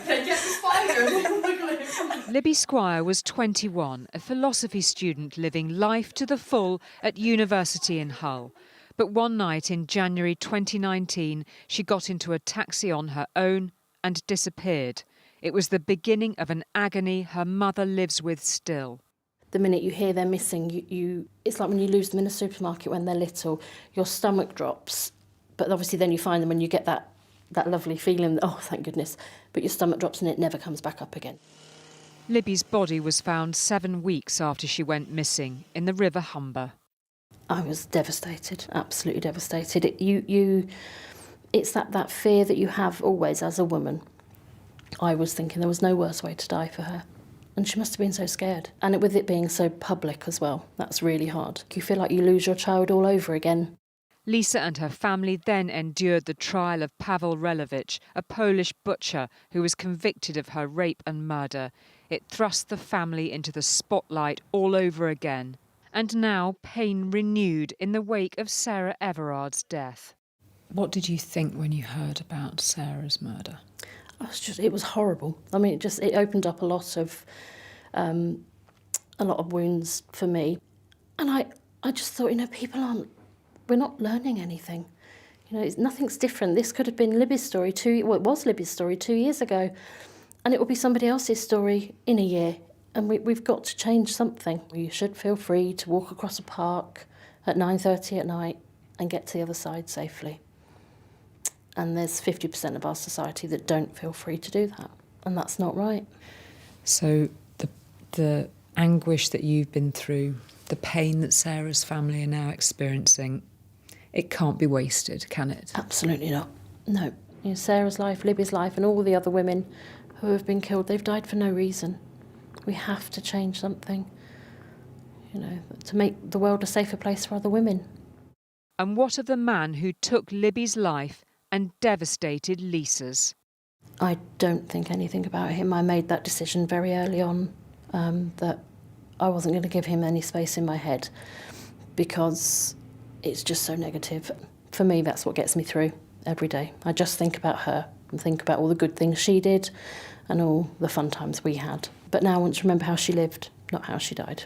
They get the spider and then wiggle it. Libby Squire was 21, a philosophy student living life to the full at university in Hull. But one night in January 2019, she got into a taxi on her own and disappeared. It was the beginning of an agony her mother lives with still. The minute you hear they're missing, it's like when you lose them in a supermarket when they're little, your stomach drops. But obviously then you find them and you get that lovely feeling, oh, thank goodness. But your stomach drops and it never comes back up again. Libby's body was found 7 weeks after she went missing in the River Humber. I was devastated, absolutely devastated. It's that fear that you have always as a woman. I was thinking there was no worse way to die for her. And she must have been so scared. And with it being so public as well, that's really hard. You feel like you lose your child all over again. Lisa and her family then endured the trial of Pavel Relevich, a Polish butcher who was convicted of her rape and murder. It thrust the family into the spotlight all over again. And now pain renewed in the wake of Sarah Everard's death. What did you think when you heard about Sarah's murder? It was horrible. I mean, it opened up a lot of wounds for me. And I just thought, we're not learning anything. Nothing's different. This could have been Libby's story it was Libby's story 2 years ago. And it will be somebody else's story in a year. And we've got to change something. You should feel free to walk across a park at 9:30 at night and get to the other side safely. And there's 50% of our society that don't feel free to do that. And that's not right. So the anguish that you've been through, the pain that Sarah's family are now experiencing, it can't be wasted, can it? Absolutely not. No. Sarah's life, Libby's life, and all the other women who have been killed, they've died for no reason. We have to change something, to make the world a safer place for other women. And what of the man who took Libby's life and devastated Lisa's? I don't think anything about him. I made that decision very early on, that I wasn't going to give him any space in my head because it's just so negative. For me, that's what gets me through every day. I just think about her and think about all the good things she did and all the fun times we had. But now I want to remember how she lived, not how she died.